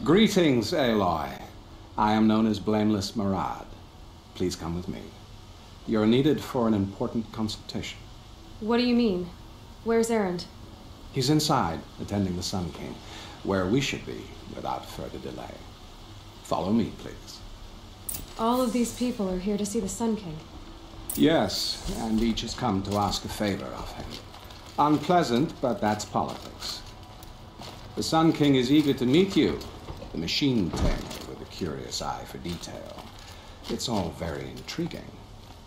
Greetings, Aloy. I am known as Blameless Murad. Please come with me. You're needed for an important consultation. What do you mean? Where's Erend? He's inside, attending the Sun King, where we should be without further delay. Follow me, please. All of these people are here to see the Sun King. Yes, and each has come to ask a favor of him. Unpleasant, but that's politics. The Sun King is eager to meet you, the machine tamer with a curious eye for detail. It's all very intriguing.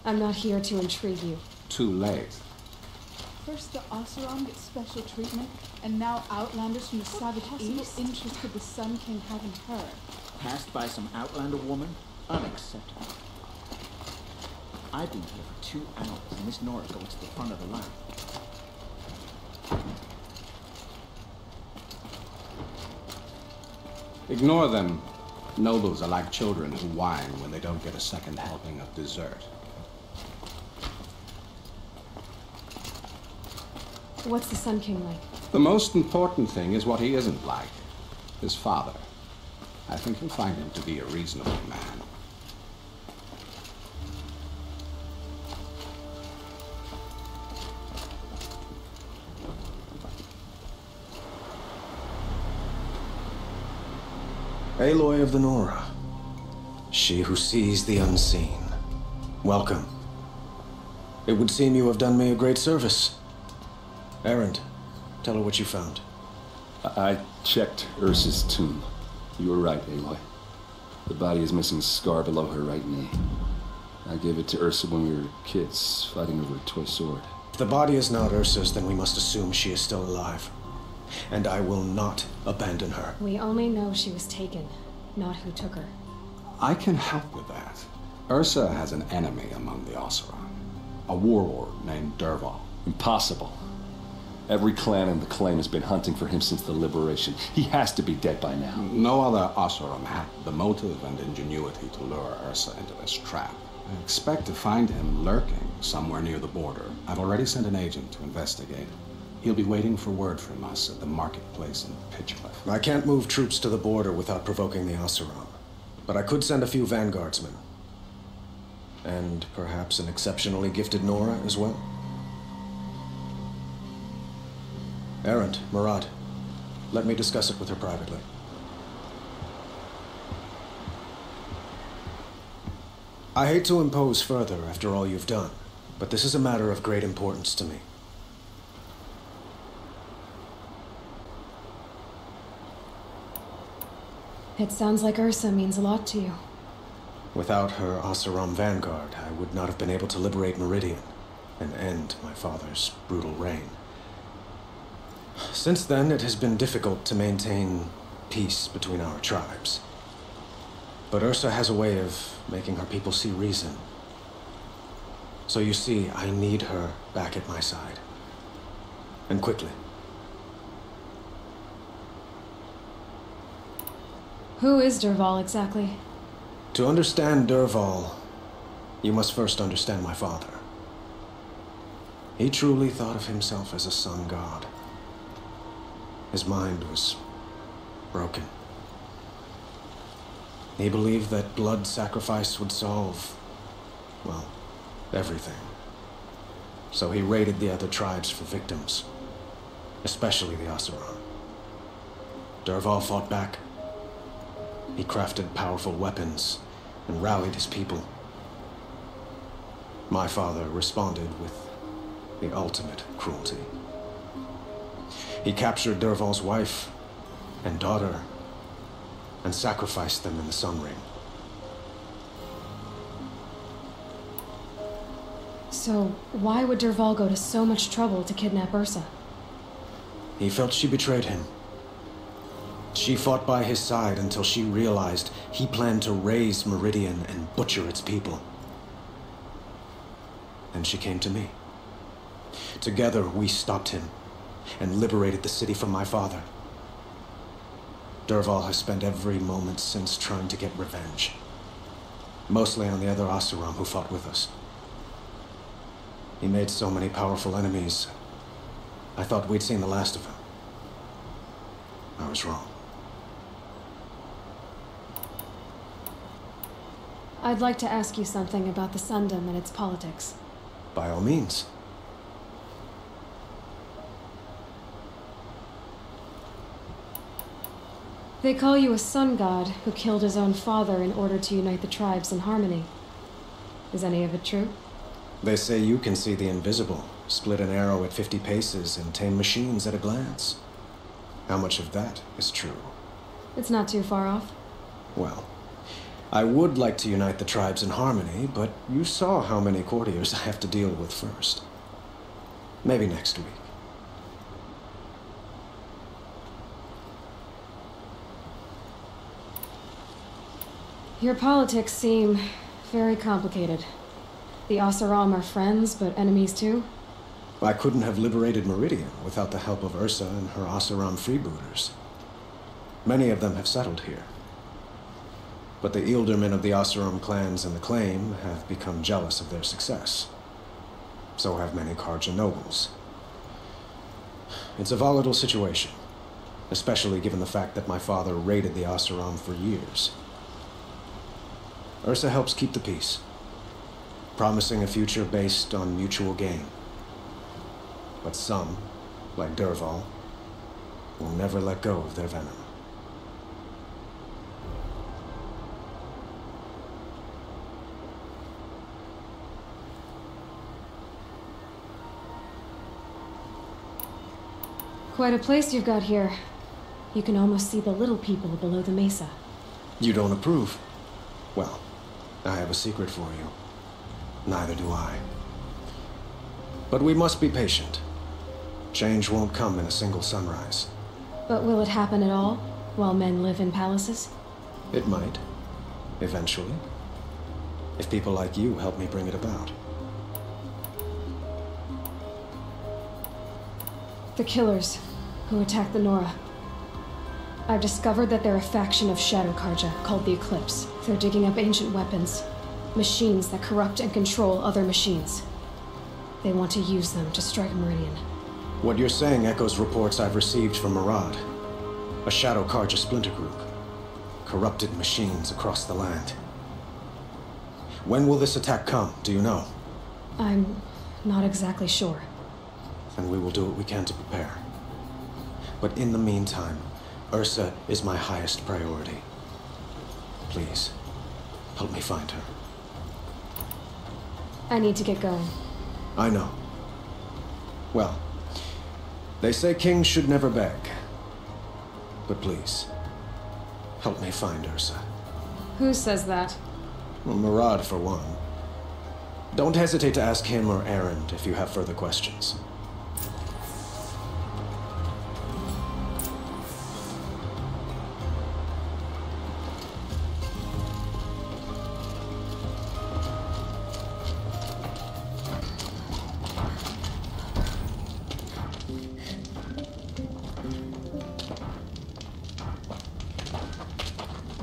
I'm not here to intrigue you. Too late. First the Oseram gets special treatment, and now outlanders from the savage east interested the Sun King having her. Passed by some outlander woman? Unacceptable. I've been here for 2 hours, and Miss Nora goes to the front of the line. Ignore them. Nobles are like children who whine when they don't get a second helping of dessert. What's the Sun King like? The most important thing is what he isn't like. His father. I think you'll find him to be a reasonable man. Aloy of the Nora. She who sees the unseen. Welcome. It would seem you have done me a great service. Erend, tell her what you found. I checked Ursa's tomb. You were right, Aloy. The body is missing a scar below her right knee. I gave it to Ursa when we were kids, fighting over a toy sword. If the body is not Ursa's, then we must assume she is still alive. And I will not abandon her. We only know she was taken, not who took her. I can help with that. Ursa has an enemy among the Oseram. A warlord named Dervahl. Impossible. Every clan in the claim has been hunting for him since the liberation. He has to be dead by now. No other Oseram had the motive and ingenuity to lure Ursa into this trap. I expect to find him lurking somewhere near the border. I've already sent an agent to investigate. He'll be waiting for word from us at the marketplace in Pitchcliff. I can't move troops to the border without provoking the Oseram. But I could send a few vanguardsmen. And perhaps an exceptionally gifted Nora as well. Erend, Murad, let me discuss it with her privately. I hate to impose further after all you've done, but this is a matter of great importance to me. It sounds like Ursa means a lot to you. Without her Oseram vanguard, I would not have been able to liberate Meridian and end my father's brutal reign. Since then, it has been difficult to maintain peace between our tribes. But Ursa has a way of making her people see reason. So you see, I need her back at my side. And quickly. Who is Dervahl exactly? To understand Dervahl, you must first understand my father. He truly thought of himself as a sun god. His mind was broken. He believed that blood sacrifice would solve, well, everything. So he raided the other tribes for victims, especially the Oseram. Dervahl fought back. He crafted powerful weapons and rallied his people. My father responded with the ultimate cruelty. He captured Dervahl's wife and daughter and sacrificed them in the Sun Ring. So, why would Dervahl go to so much trouble to kidnap Ursa? He felt she betrayed him. She fought by his side until she realized he planned to raise Meridian and butcher its people. And she came to me. Together, we stopped him and liberated the city from my father. Dervahl has spent every moment since trying to get revenge. Mostly on the other Oseram who fought with us. He made so many powerful enemies. I thought we'd seen the last of him. I was wrong. I'd like to ask you something about the Sundom and its politics. By all means. They call you a sun god who killed his own father in order to unite the tribes in harmony. Is any of it true? They say you can see the invisible, split an arrow at 50 paces, and tame machines at a glance. How much of that is true? It's not too far off. Well, I would like to unite the tribes in harmony, but you saw how many courtiers I have to deal with first. Maybe next week. Your politics seem very complicated. The Oseram are friends, but enemies too? I couldn't have liberated Meridian without the help of Ursa and her Oseram freebooters. Many of them have settled here. But the ealdormen of the Oseram clans and the Acclaimed have become jealous of their success. So have many Karja nobles. It's a volatile situation, especially given the fact that my father raided the Oseram for years. Ursa helps keep the peace, promising a future based on mutual gain. But some, like Dervahl, will never let go of their venom. Quite a place you've got here. You can almost see the little people below the mesa. You don't approve? Well, I have a secret for you. Neither do I. But we must be patient. Change won't come in a single sunrise. But will it happen at all, while men live in palaces? It might. Eventually. If people like you help me bring it about. The killers who attacked the Nora. I've discovered that they're a faction of Shadow Karja called the Eclipse. They're digging up ancient weapons, machines that corrupt and control other machines. They want to use them to strike Meridian. What you're saying echoes reports I've received from Murad, a Shadow Karja splinter group. Corrupted machines across the land. When will this attack come, do you know? I'm not exactly sure. And we will do what we can to prepare. But in the meantime, Ursa is my highest priority. Please, help me find her. I need to get going. I know. Well, they say kings should never beg. But please, help me find Ursa. Who says that? Well, Murad, for one. Don't hesitate to ask him or Erend if you have further questions.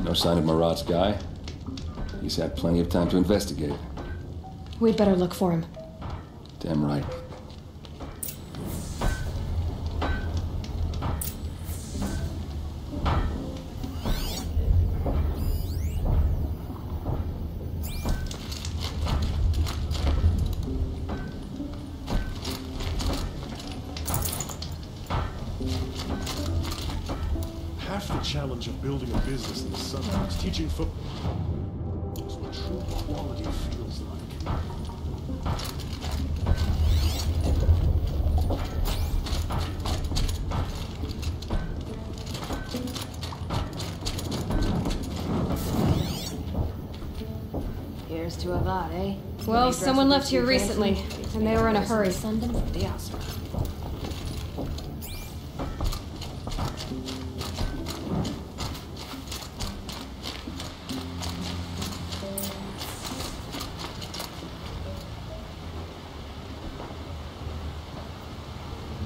No sign of Murad's guy? He's had plenty of time to investigate. We'd better look for him. Damn right. Half the challenge of building a business in the sun is teaching football. That's what true quality feels like. Here's to Avad, eh? Well, someone left here recently, and they were in a hurry. Sundom for the Asura.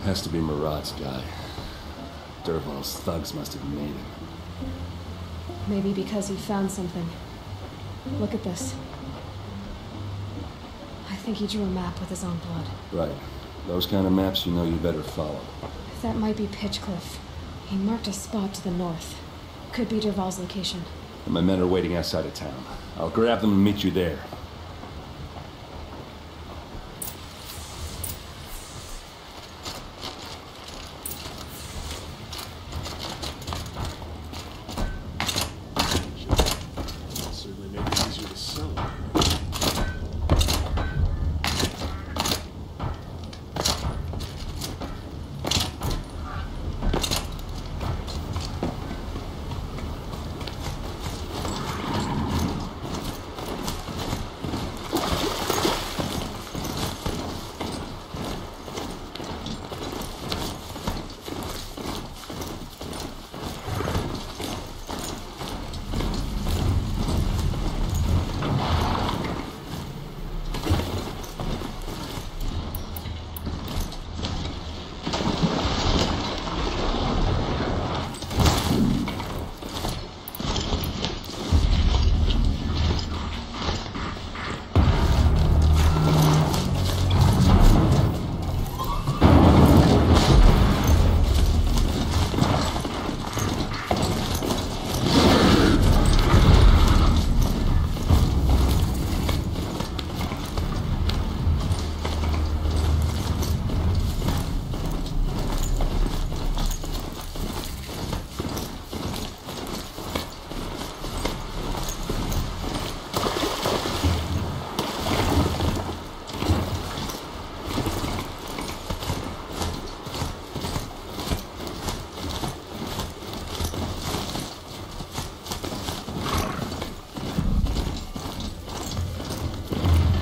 Has to be Murad's guy. Dervahl's thugs must have made him. Maybe because he found something. Look at this. I think he drew a map with his own blood. Right. Those kind of maps you know you better follow. That might be Pitchcliff. He marked a spot to the north. Could be Dervahl's location. and my men are waiting outside of town. I'll grab them and meet you there. Certainly make it easier to sell it.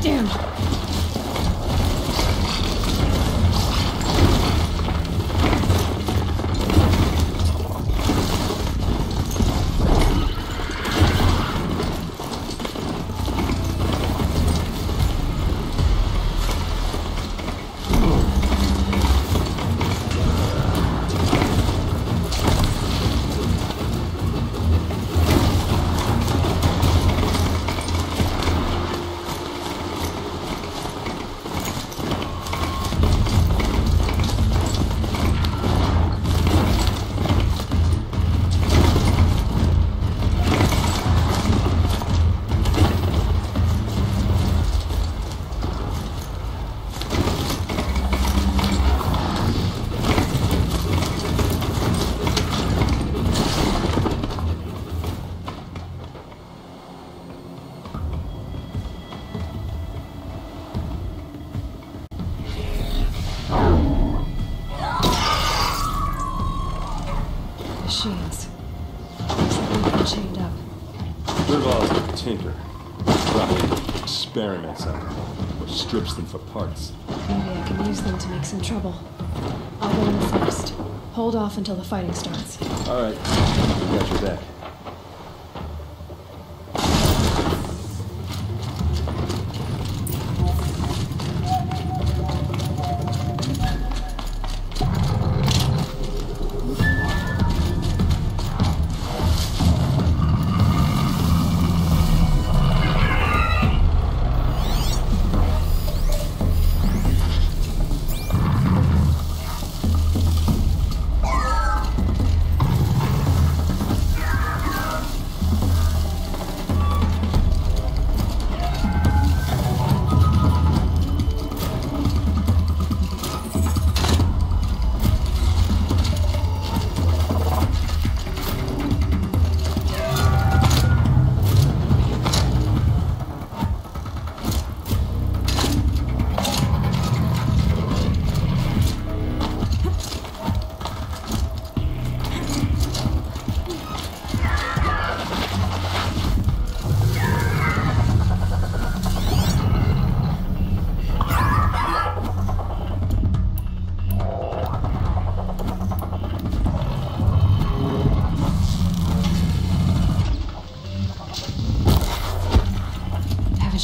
Damn! Machines. Looks like they've been chained up. Durval's a tinker. Probably experiments on them, or strips them for parts. Maybe I can use them to make some trouble. I'll go in first. Hold off until the fighting starts. All right, we got your back.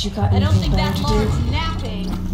You got I don't anything think better that to do? Lord's napping.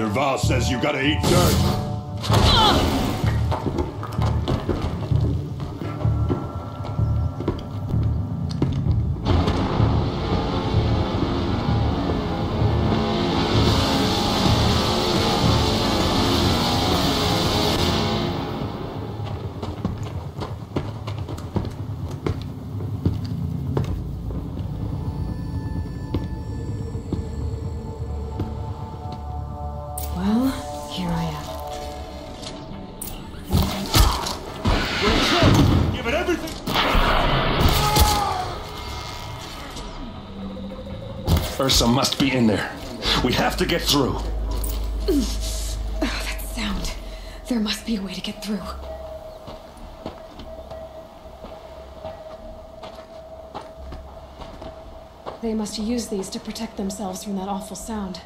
Derval says you gotta eat dirt. Well, here I am. Give it everything. Ursa must be in there. We have to get through. Oh, that sound. There must be a way to get through. They must use these to protect themselves from that awful sound.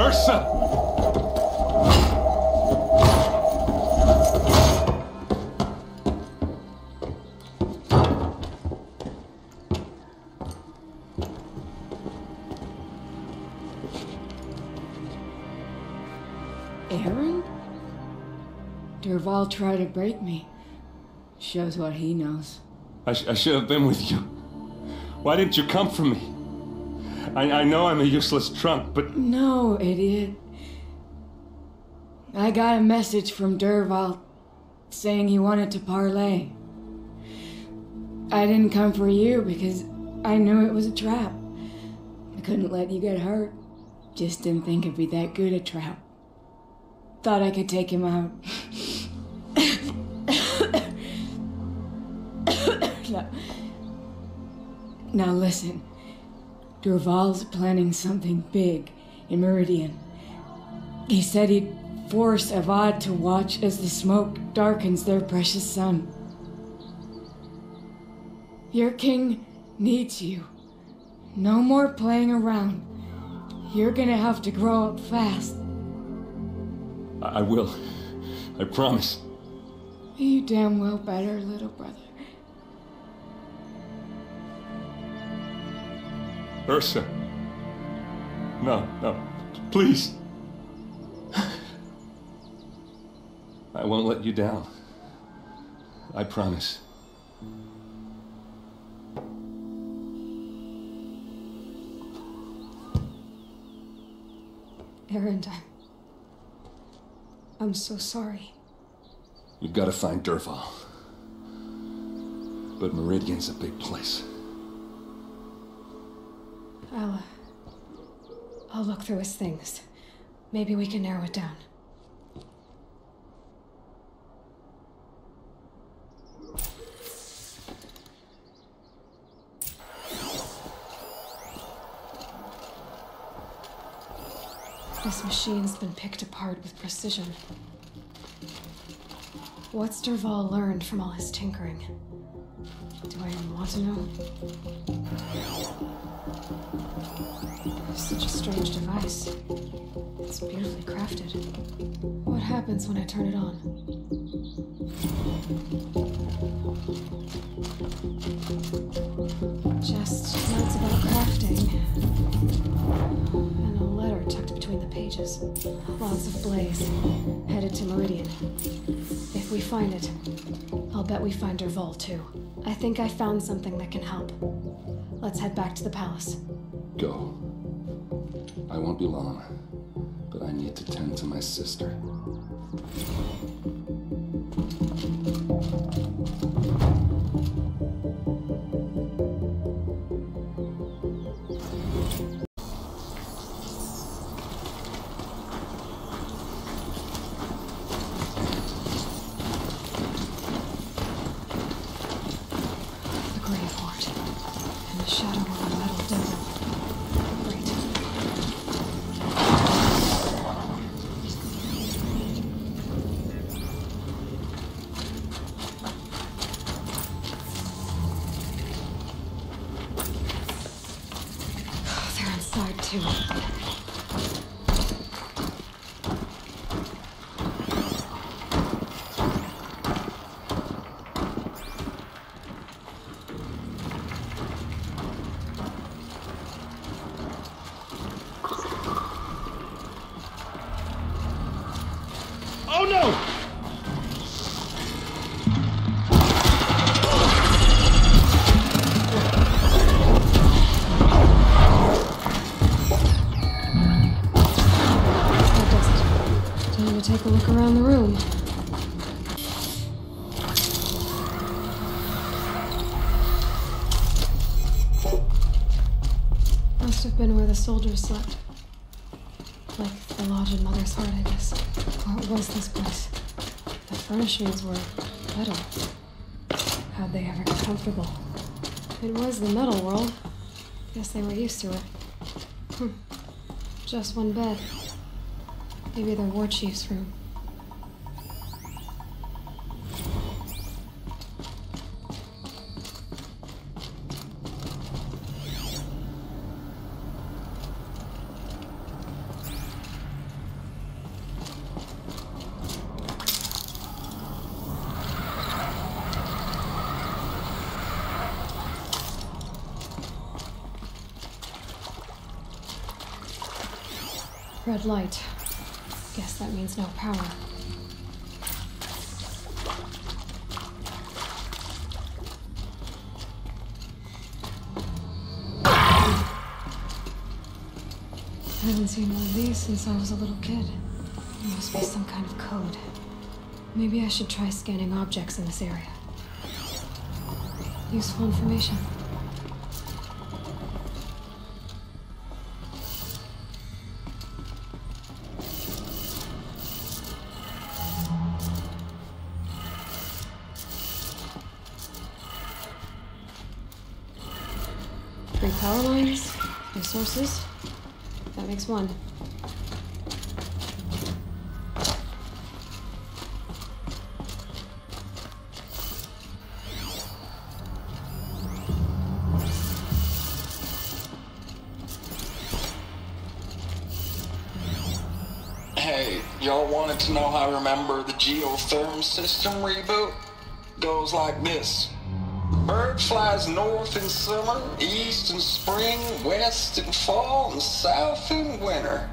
Ursa! Aaron? Derval tried to break me. Shows what he knows. I should have been with you. Why didn't you come for me? I know I'm a useless trunk, but... No, idiot. I got a message from Derval saying he wanted to parlay. I didn't come for you because I knew it was a trap. I couldn't let you get hurt. Just didn't think it'd be that good a trap. Thought I could take him out. Now listen. Derval's planning something big in Meridian. He said he'd force Avad to watch as the smoke darkens their precious sun. Your king needs you. No more playing around. You're gonna have to grow up fast. I will. I promise. You damn well better, little brother. Ursa. No, please. I won't let you down. I promise. Aaron, I'm so sorry. We've got to find Derval. But Meridian's a big place. I'll look through his things. Maybe we can narrow it down. This machine's been picked apart with precision. What's Derval learned from all his tinkering? Do I even want to know? Such a strange device. It's beautifully crafted. What happens when I turn it on? Just notes about crafting. And a letter tucked between the pages. Lots of blaze. Headed to Meridian. If we find it, I'll bet we find Derval too. I think I found something that can help. Let's head back to the palace. Go. I won't be long, but I need to tend to my sister. The grave hoard. And the shadow of a metal building. Great. too. Oh no! Take a look around the room. Must have been where the soldiers slept. Like the lodge in Mother's Heart, I guess. What was this place? The furnishings were metal. How'd they ever get comfortable? It was the metal world. Guess they were used to it. Just one bed. Maybe the war chief's room. Red light. Guess that means no power. I haven't seen one of these since I was a little kid. There must be some kind of code. Maybe I should try scanning objects in this area. Useful information. Three power lines, three sources. That makes one. Hey, y'all wanted to know how I remember the geotherm system reboot? Goes like this. Bird flies north in summer, east in spring, west in fall, and south in winter.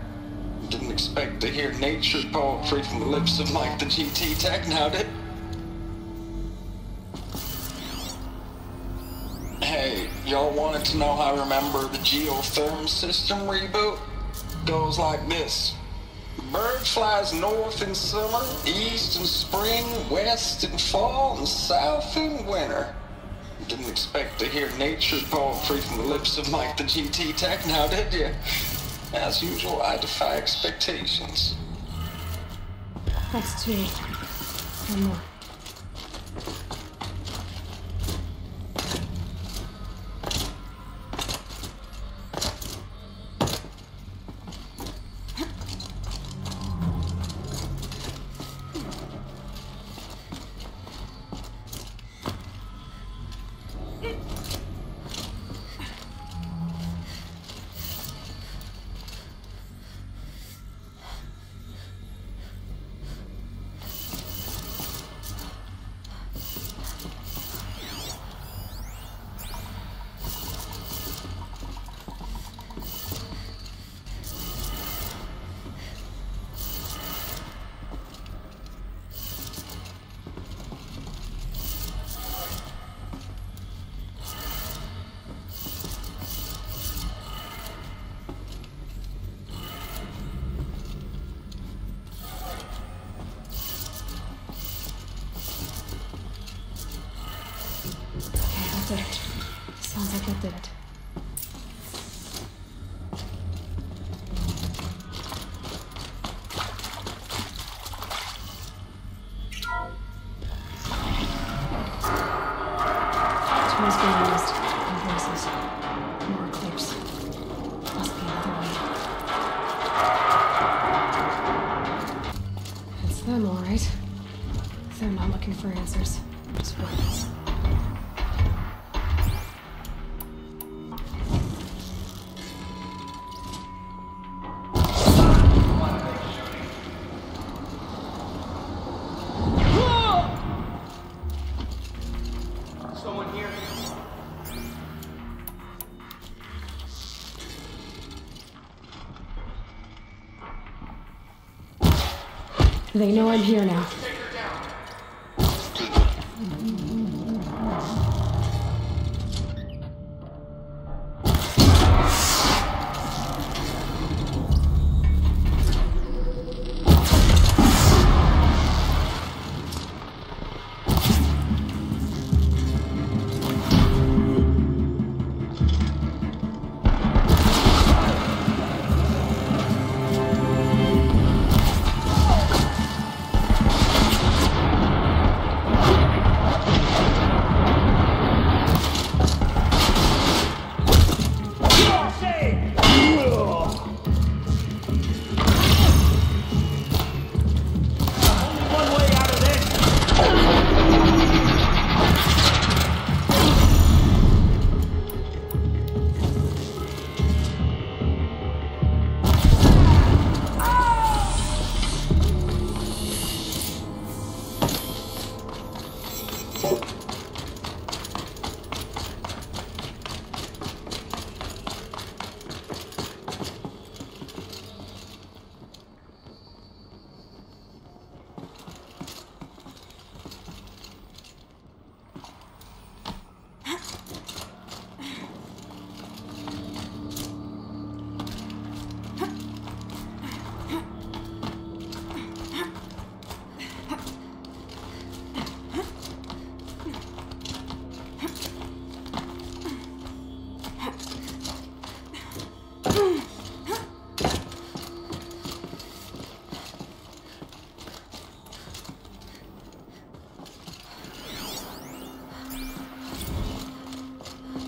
Didn't expect to hear nature poetry from the lips of Mike the GT Tech now, did? Hey, y'all wanted to know how I remember the geotherm system reboot? Goes like this. Bird flies north in summer, east in spring, west in fall, and south in winter. Didn't expect to hear nature poetry from the lips of Mike the GT Tech now, did you? As usual, I defy expectations. That's two. One more. Did it. Sounds like it did it. Tools being used. And voices. More clips. Must be another way. It's them, all right. They're not looking for answers. Just weapons. They know I'm here now.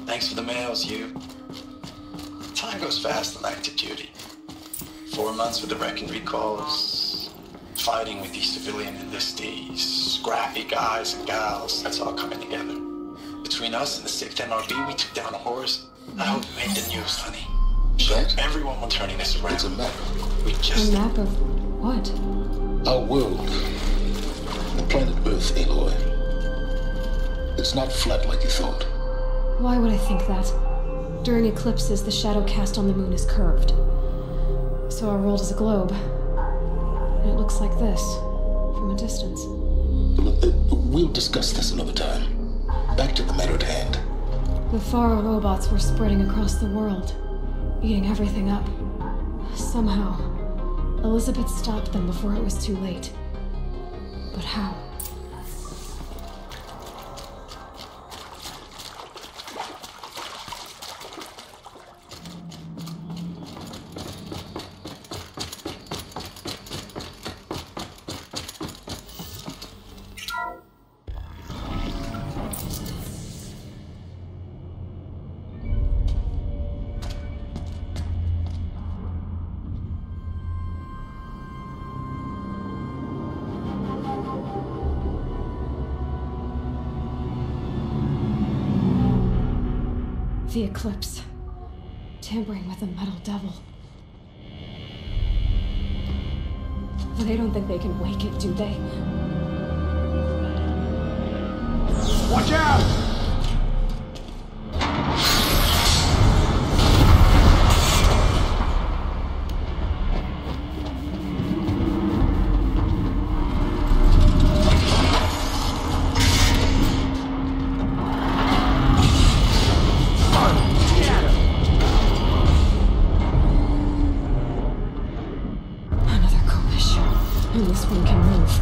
Thanks for the mails, you. Time goes fast on active duty. 4 months with the wreck and recalls, fighting with these civilian enlistees, scrappy guys and gals, that's all coming together. Between us and the 6th NRB, we took down a horse. I hope it made the news, honey. Show everyone we're turning this around. It's a map. We just... A map of what? Our world. The planet Earth, Aloy. It's not flat like you thought. Why would I think that? During eclipses, the shadow cast on the moon is curved. So our world is a globe. And it looks like this, from a distance. We'll discuss this another time. Back to the matter at hand. The Faro robots were spreading across the world, eating everything up. Somehow, Elizabeth stopped them before it was too late. But how? The eclipse. Tampering with the metal devil. But they don't think they can wake it, do they? Watch out! And this one can move.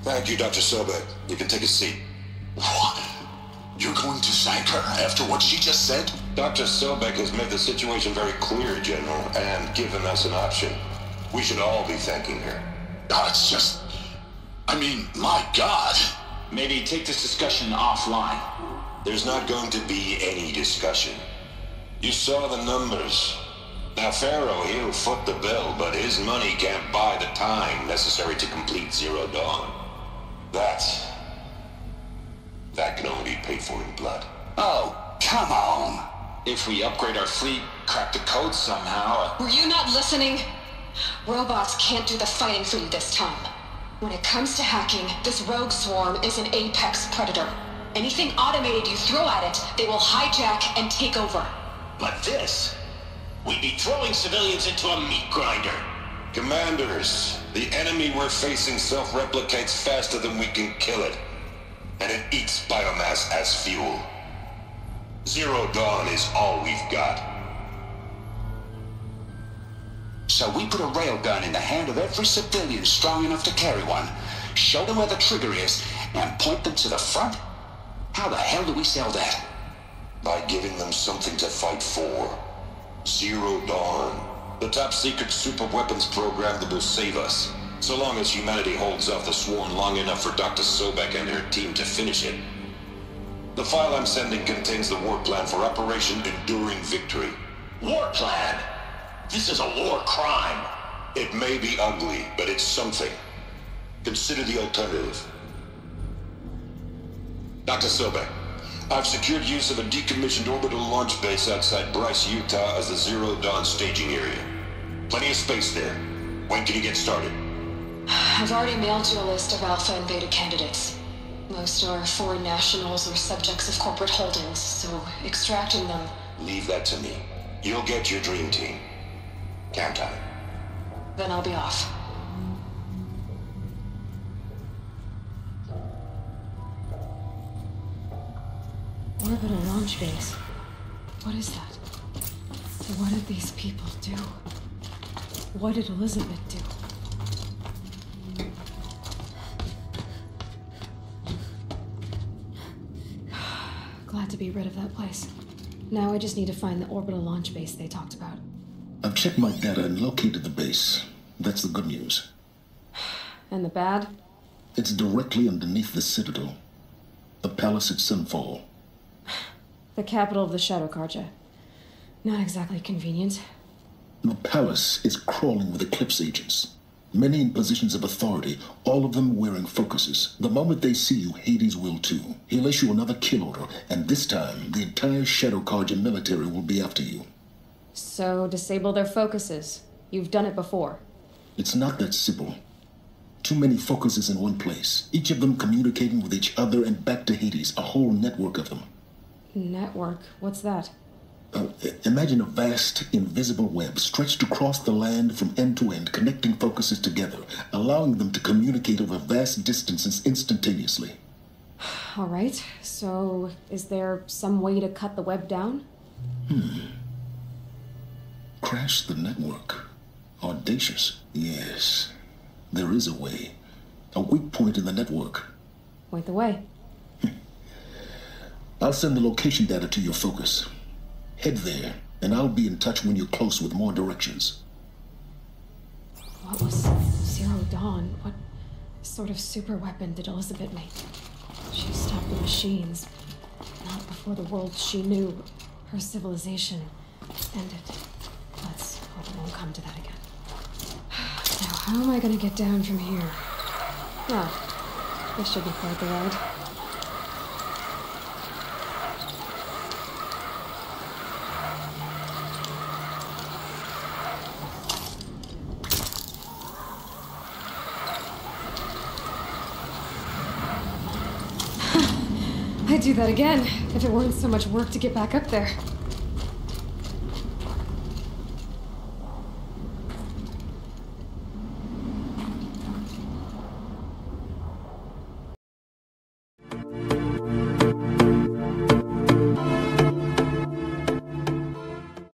Thank you, Dr. Sobek. You can take a seat. What? You're going to thank her after what she just said? Dr. Sobek has made the situation very clear, General, and given us an option. We should all be thanking her. It's just... I mean, my God. Maybe take this discussion offline. There's not going to be any discussion. You saw the numbers. Now, Pharaoh, he'll foot the bill, but his money can't buy the time necessary to complete Zero Dawn. That can only be paid for in blood. Oh, come on. If we upgrade our fleet, crack the code somehow... Were you not listening? Robots can't do the fighting for you this time. When it comes to hacking, this rogue swarm is an apex predator. Anything automated you throw at it, they will hijack and take over. But this... we'd be throwing civilians into a meat grinder. Commanders, the enemy we're facing self-replicates faster than we can kill it. And it eats biomass as fuel. Zero Dawn is all we've got. So we put a railgun in the hand of every civilian strong enough to carry one, show them where the trigger is, and point them to the front? How the hell do we sell that? By giving them something to fight for. Zero Dawn. The top-secret super-weapons program that will save us. So long as humanity holds off the swarm long enough for Dr. Sobek and her team to finish it. The file I'm sending contains the war plan for Operation Enduring Victory. War plan? This is a war crime. It may be ugly, but it's something. Consider the alternative. Dr. Sobek, I've secured use of a decommissioned orbital launch base outside Bryce, Utah as the Zero Dawn staging area. Plenty of space there. When can you get started? I've already mailed you a list of Alpha and Beta candidates. Most are foreign nationals or subjects of corporate holdings, so extracting them... Leave that to me. You'll get your dream team. Count on it. Then I'll be off. Orbital launch base. What is that? What did these people do? What did Elizabeth do? Glad to be rid of that place. Now I just need to find the orbital launch base they talked about. I've checked my data and located the base. That's the good news. And the bad? It's directly underneath the Citadel. The palace at Sunfall. The capital of the Shadow Carja. Not exactly convenient. The palace is crawling with Eclipse agents. Many in positions of authority, all of them wearing focuses. The moment they see you, Hades will too. He'll issue another kill order, and this time, the entire Shadow Carja military will be after you. So, disable their focuses. You've done it before. It's not that simple. Too many focuses in one place, each of them communicating with each other and back to Hades, a whole network of them. Network? What's that? Imagine a vast, invisible web stretched across the land from end to end, connecting focuses together, allowing them to communicate over vast distances instantaneously. All right, so is there some way to cut the web down? Crash the network. Audacious. Yes, there is a way. A weak point in the network. Point the way. I'll send the location data to your focus. Head there, and I'll be in touch when you're close with more directions. What was Zero Dawn? What sort of super weapon did Elizabeth make? She stopped the machines. Not before the world she knew, her civilization, ended. Let's hope it won't come to that again. Now, how am I gonna get down from here? Ah, this should be quite the ride. I'd do that again, if it weren't so much work to get back up there.